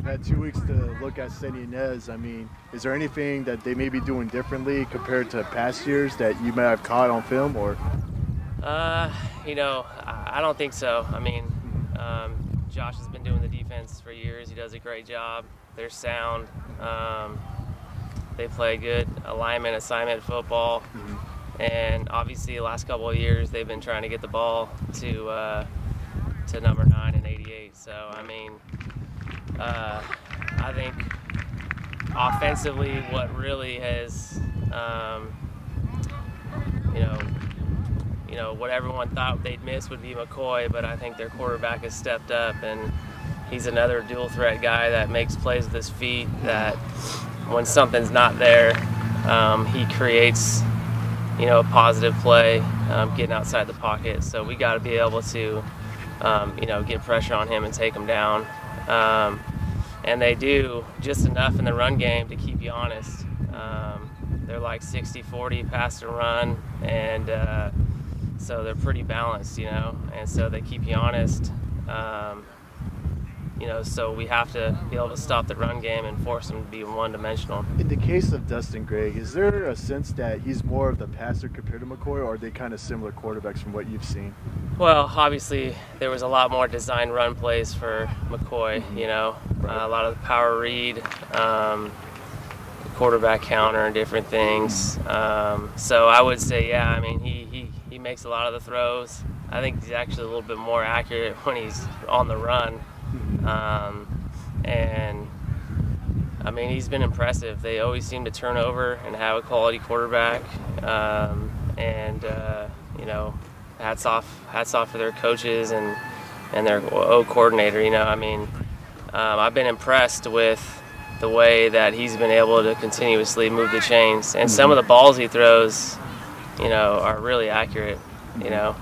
had 2 weeks to look at Santa Ynez. I mean, is there anything that they may be doing differently compared to past years that you may have caught on film, or? You know, I don't think so. I mean, Josh has been doing the defense for years. He does a great job. They're sound. They play good alignment, assignment football. And obviously the last couple of years they've been trying to get the ball to number 9 and 88. So, I mean, I think offensively what really has, you know, what everyone thought they'd miss would be McCoy, but I think their quarterback has stepped up, and he's another dual threat guy that makes plays with his feet, that when something's not there, he creates, you know, a positive play, getting outside the pocket. So we got to be able to, you know, get pressure on him and take him down. And they do just enough in the run game to keep you honest. They're like 60-40 pass to run, and so they're pretty balanced, you know, and so they keep you honest. You know, so we have to be able to stop the run game and force them to be one-dimensional. In the case of Dustin Gregg, is there a sense that he's more of the passer compared to McCoy, or are they kind of similar quarterbacks from what you've seen? Well, obviously there was a lot more designed run plays for McCoy, you know, a lot of the power read, quarterback counter and different things. So I would say, yeah, I mean, he makes a lot of the throws. I think he's actually a little bit more accurate when he's on the run. And I mean, he's been impressive. They always seem to turn over and have a quality quarterback. You know, hats off to their coaches and their coordinator. You know, I mean, I've been impressed with the way that he's been able to continuously move the chains, and some of the balls he throws, you know, are really accurate. You know.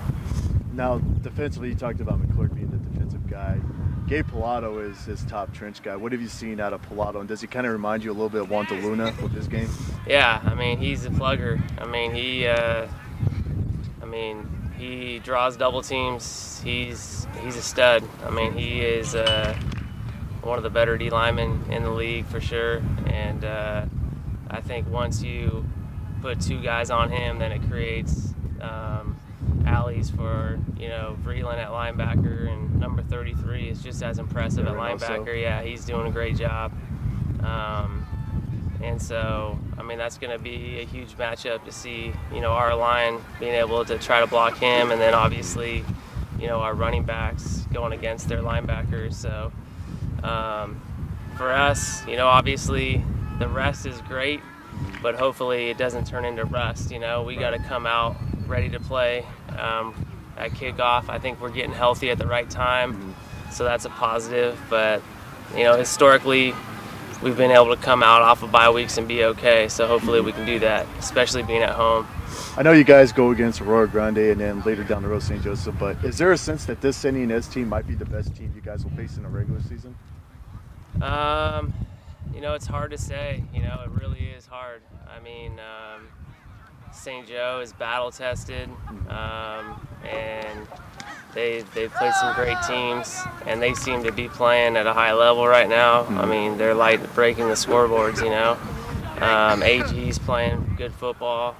Now, defensively, you talked about McClure being the defensive guy. Gabe Pilato is his top trench guy. What have you seen out of Pilato, and does he kind of remind you a little bit of Juan DeLuna with his game? Yeah, I mean, he's a plugger. I mean, he draws double teams. He's a stud. I mean, he is one of the better D linemen in the league for sure. And I think once you put 2 guys on him, then it creates alleys for, you know, Vreeland at linebacker, and number 33 is just as impressive at linebacker. Yeah, he's doing a great job. And so, I mean, that's going to be a huge matchup to see, you know, our line being able to try to block him, and then obviously, you know, our running backs going against their linebackers. So for us, you know, obviously the rest is great, but hopefully it doesn't turn into rust. You know, we got to come out ready to play at kickoff. I think we're getting healthy at the right time, so that's a positive. But, you know, historically, we've been able to come out off of bye weeks and be okay, so hopefully we can do that, especially being at home. I know you guys go against Aurora Grande and then later down the road St. Joseph, but is there a sense that this Santa Ynez team might be the best team you guys will face in a regular season? You know, it's hard to say. You know, it really is hard. I mean, St. Joe is battle tested, and they've played some great teams, and they seem to be playing at a high level right now. I mean, they're like breaking the scoreboards, you know. AG's playing good football,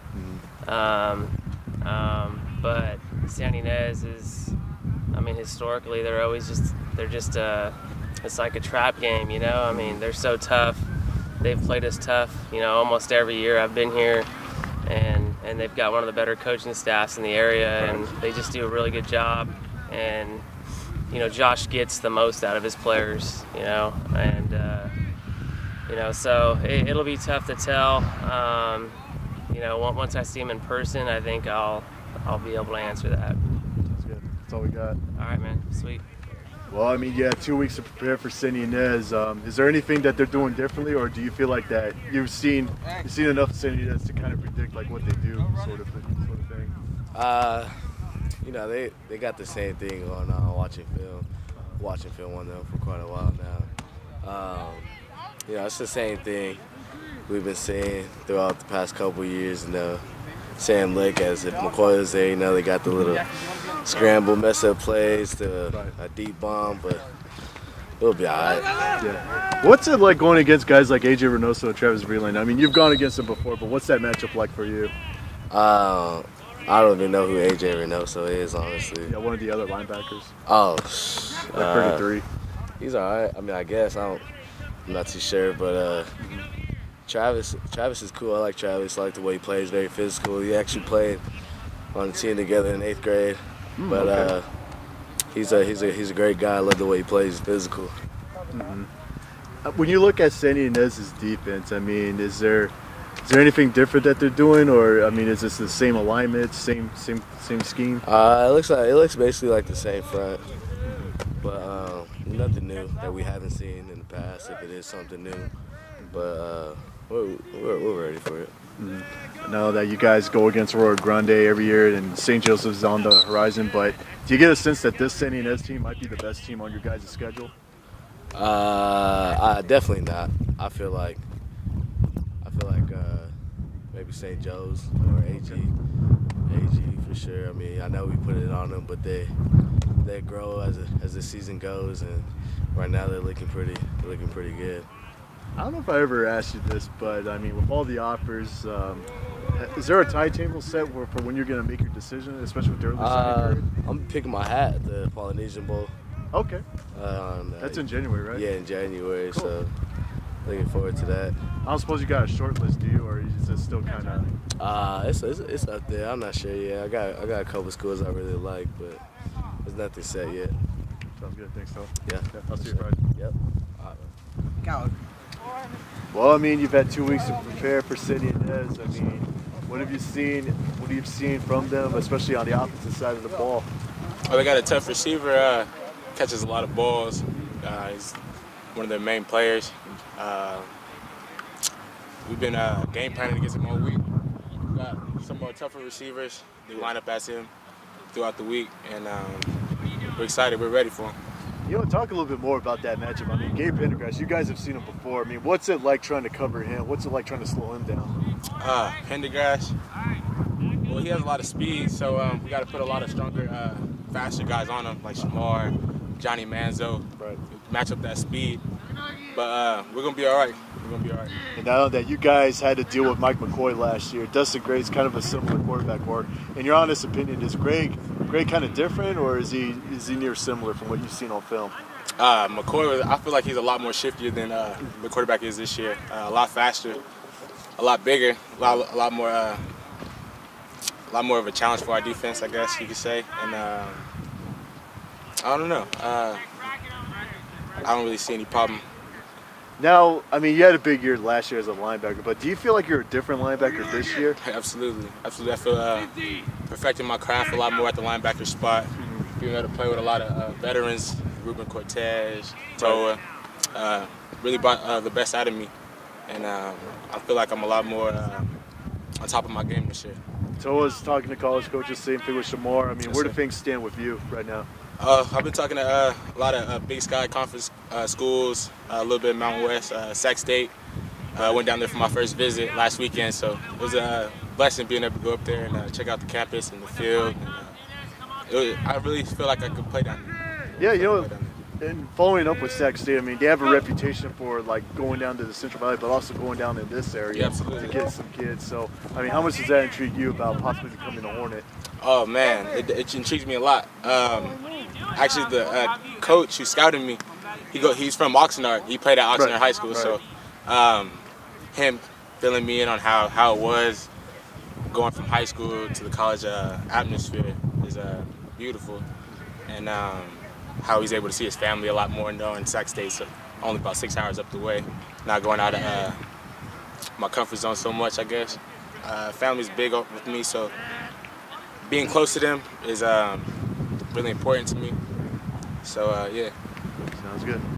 but Santa Ynez is, I mean, historically they're just it's like a trap game, you know. I mean, they're so tough. They've played us tough, you know, almost every year I've been here, and they've got one of the better coaching staffs in the area, and they just do a really good job. And, you know, Josh gets the most out of his players, you know, and, you know, so it'll be tough to tell. You know, once I see him in person, I think I'll be able to answer that. That's good. That's all we got. All right, man. Sweet. Well, I mean, you had 2 weeks to prepare for Santa Ynez. Is there anything that they're doing differently, or do you feel like that you've seen enough of Santa Ynez to kind of predict like what they do, sort of thing? You know, they got the same thing going on, watching film on them for quite a while now. You know, it's the same thing we've been seeing throughout the past couple of years. You know, Sam Lake, as if McCoy was there, you know, they got the little scramble, mess up plays to a deep bomb, but it'll be all right. Yeah. What's it like going against guys like AJ Reynoso and Travis Vreeland? I mean, you've gone against them before, but what's that matchup like for you? I don't even know who AJ Reynoso is, honestly. Yeah, one of the other linebackers. Oh, Like 33. He's all right. I mean, I guess I'm not too sure, but Travis is cool. I like Travis. I like the way he plays. Very physical. He actually played on the team together in 8th grade. But okay. he's a great guy. I love the way he plays. He's physical. When you look at Santa Ynez's defense, I mean, is there anything different that they're doing, or I mean, is this the same alignment, same scheme? It looks basically like the same front, but nothing new that we haven't seen in the past. If it is something new, but we're ready for it. I know that you guys go against Rio Grande every year, and St. Joseph's on the horizon. But do you get a sense that this Santa Ynez team might be the best team on your guys' schedule? Definitely not. I feel like maybe St. Joe's or AG for sure. I mean, I know we put it on them, but they grow as the season goes, and right now they're looking pretty good. I don't know if I ever asked you this, but I mean, with all the offers, is there a timetable set for when you're going to make your decision, especially with the early signing period? I'm picking my hat at the Polynesian Bowl. Okay. That's in January, right? Yeah, in January. Cool. So looking forward to that. I don't suppose you got a short list, do you, or is it still kind of? It's up there. I'm not sure yet. I got a couple schools I really like, but there's nothing set yet. Sounds good. Thanks, Tom. Yeah. I'll see you Friday. Yep. All right. Go. Well, I mean, you've had 2 weeks to prepare for Santa Ynez. I mean, what have you seen? What have you seen from them, especially on the opposite side of the ball? Well, they got a tough receiver. Catches a lot of balls. He's one of their main players. We've been game planning against him all week. We've got some more tougher receivers. They line up as him throughout the week, and we're excited. We're ready for him. You know, talk a little bit more about that matchup. I mean, Gabe Pendergrass, you guys have seen him before. I mean, what's it like trying to cover him? What's it like trying to slow him down? Pendergrass, well, he has a lot of speed, so we got to put a lot of stronger, faster guys on him, like Shamar, Johnny Manzo, right. Match up that speed. But we're going to be all right. We're going to be all right. And now that you guys had to deal with Mike McCoy last year, Dustin Gray's kind of a similar quarterback work. In your honest opinion, is Greg kind of different, or is he near similar from what you've seen on film? McCoy, I feel like he's a lot more shiftier than the quarterback is this year. A lot faster, a lot bigger, a lot more of a challenge for our defense, I guess you could say. And I don't know. I don't really see any problem. Now, I mean, you had a big year last year as a linebacker, but do you feel like you're a different linebacker this year? Absolutely. I feel perfecting my craft a lot more at the linebacker spot. Being able to play with a lot of veterans, Ruben Cortez, Toa, really brought the best out of me. And I feel like I'm a lot more on top of my game this year. Toa's talking to college coaches, same thing with Shamar. I mean, Yes, where do sir. things stand with you right now? I've been talking to a lot of Big Sky Conference schools, a little bit of Mountain West, Sac State. I went down there for my first visit last weekend, so it was a blessing being able to go up there and check out the campus and the field. And, I really feel like I could play down there. Yeah, you know, and following up with Sac State, I mean, they have a reputation for like going down to the Central Valley, but also going down in this area absolutely. to get some kids. So, I mean, how much does that intrigue you about possibly becoming a Hornet? Oh man, it intrigues me a lot. Actually, the coach who scouted me, he's from Oxnard. He played at Oxnard High School, so him filling me in on how it was going from high school to the college atmosphere is beautiful, and how he's able to see his family a lot more now in Sac State, so only about 6 hours up the way, not going out of my comfort zone so much, I guess. Family's big with me, so being close to them is really important to me. So, yeah. Sounds good.